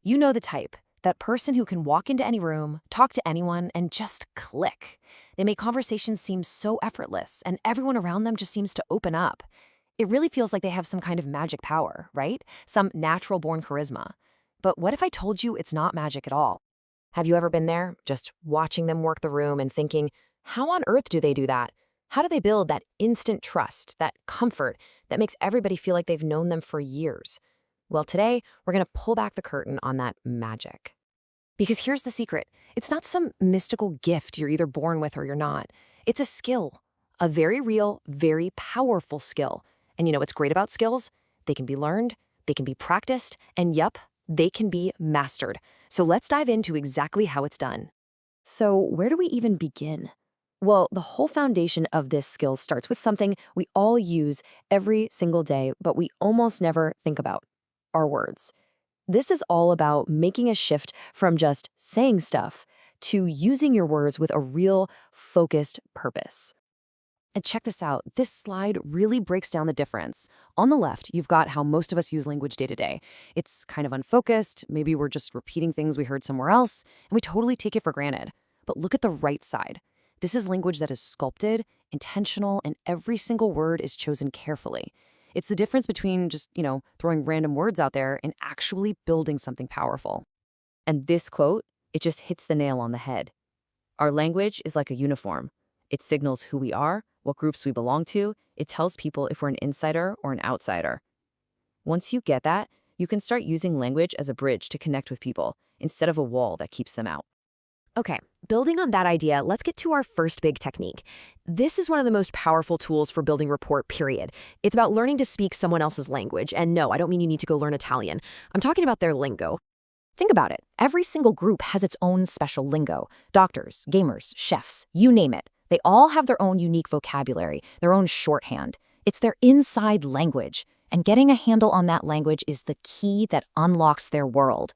You know the type. That person who can walk into any room, talk to anyone, and just click. They make conversations seem so effortless, and everyone around them just seems to open up. It really feels like they have some kind of magic power, right? Some natural-born charisma. But what if I told you it's not magic at all? Have you ever been there, just watching them work the room and thinking, how on earth do they do that? How do they build that instant trust, that comfort that makes everybody feel like they've known them for years? Well, today, we're going to pull back the curtain on that magic. Because here's the secret. It's not some mystical gift you're either born with or you're not. It's a skill, a very real, very powerful skill. And you know what's great about skills? They can be learned, they can be practiced, and yup, they can be mastered. So let's dive into exactly how it's done. So where do we even begin? Well, the whole foundation of this skill starts with something we all use every single day, but we almost never think about: our words. This is all about making a shift from just saying stuff to using your words with a real, focused purpose. And check this out. This slide really breaks down the difference. On the left, you've got how most of us use language day to day. It's kind of unfocused. Maybe we're just repeating things we heard somewhere else, and we totally take it for granted. But look at the right side. This is language that is sculpted, intentional, and every single word is chosen carefully. It's the difference between just, throwing random words out there and actually building something powerful. And this quote, it just hits the nail on the head. Our language is like a uniform. It signals who we are, what groups we belong to. It tells people if we're an insider or an outsider. Once you get that, you can start using language as a bridge to connect with people instead of a wall that keeps them out. Okay, building on that idea, let's get to our first big technique. This is one of the most powerful tools for building rapport, period. It's about learning to speak someone else's language. And no, I don't mean you need to go learn Italian. I'm talking about their lingo. Think about it. Every single group has its own special lingo. Doctors, gamers, chefs, you name it. They all have their own unique vocabulary, their own shorthand. It's their inside language. And getting a handle on that language is the key that unlocks their world.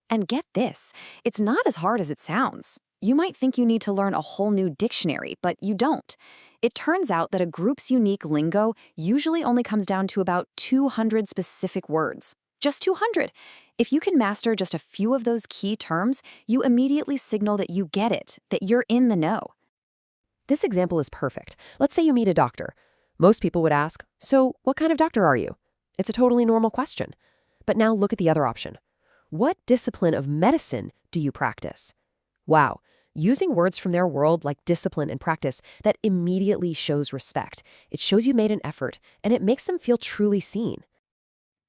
And get this, it's not as hard as it sounds. You might think you need to learn a whole new dictionary, but you don't. It turns out that a group's unique lingo usually only comes down to about 200 specific words. Just 200. If you can master just a few of those key terms, you immediately signal that you get it, that you're in the know. This example is perfect. Let's say you meet a doctor. Most people would ask, "So, what kind of doctor are you?" It's a totally normal question. But now look at the other option. What discipline of medicine do you practice? Wow, using words from their world like discipline and practice, that immediately shows respect. It shows you made an effort, and it makes them feel truly seen.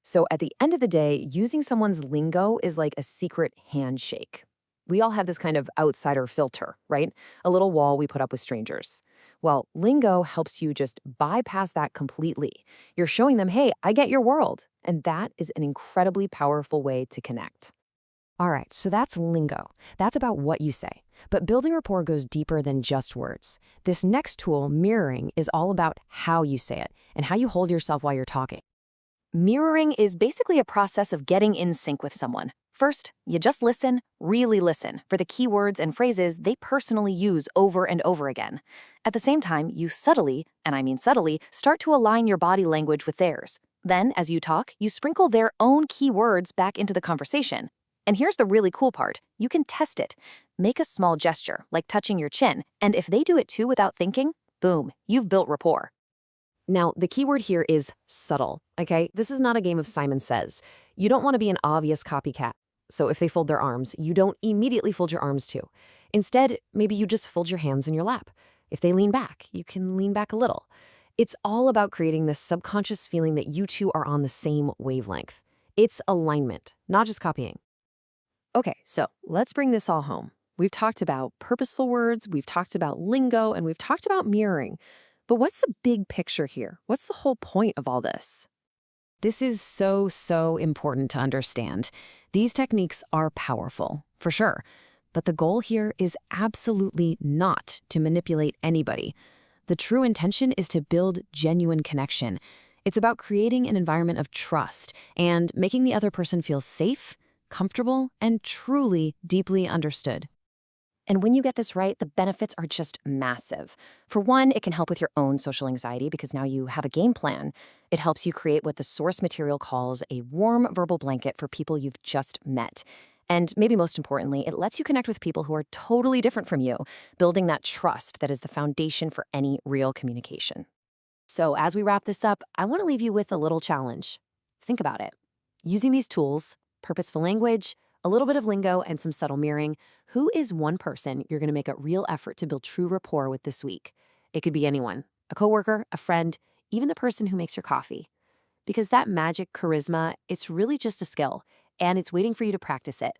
So at the end of the day, using someone's lingo is like a secret handshake. We all have this kind of outsider filter, right? A little wall we put up with strangers. Well, lingo helps you just bypass that completely. You're showing them, hey, I get your world. And that is an incredibly powerful way to connect. All right, so that's lingo. That's about what you say. But building rapport goes deeper than just words. This next tool, mirroring, is all about how you say it and how you hold yourself while you're talking. Mirroring is basically a process of getting in sync with someone. First, you just listen, really listen, for the key words and phrases they personally use over and over again. At the same time, you subtly, and I mean subtly, start to align your body language with theirs. Then, as you talk, you sprinkle their own key words back into the conversation. And here's the really cool part. You can test it. Make a small gesture, like touching your chin, and if they do it too without thinking, boom, you've built rapport. Now, the key word here is subtle, okay? This is not a game of Simon Says. You don't want to be an obvious copycat. So if they fold their arms, you don't immediately fold your arms too. Instead, maybe you just fold your hands in your lap. If they lean back, you can lean back a little. It's all about creating this subconscious feeling that you two are on the same wavelength. It's alignment, not just copying. Okay, so let's bring this all home. We've talked about purposeful words, we've talked about lingo, and we've talked about mirroring. But what's the big picture here? What's the whole point of all this? This is so important to understand. These techniques are powerful, for sure. But the goal here is absolutely not to manipulate anybody. The true intention is to build genuine connection. It's about creating an environment of trust and making the other person feel safe, comfortable, and truly deeply understood. And when you get this right, the benefits are just massive. For one, it can help with your own social anxiety because now you have a game plan. It helps you create what the source material calls a warm verbal blanket for people you've just met. And maybe most importantly, it lets you connect with people who are totally different from you, building that trust that is the foundation for any real communication. So, as we wrap this up, I want to leave you with a little challenge. Think about it. Using these tools, purposeful language, a little bit of lingo, and some subtle mirroring, who is one person you're going to make a real effort to build true rapport with this week? It could be anyone, a coworker, a friend, even the person who makes your coffee. Because that magic charisma, it's really just a skill, and it's waiting for you to practice it.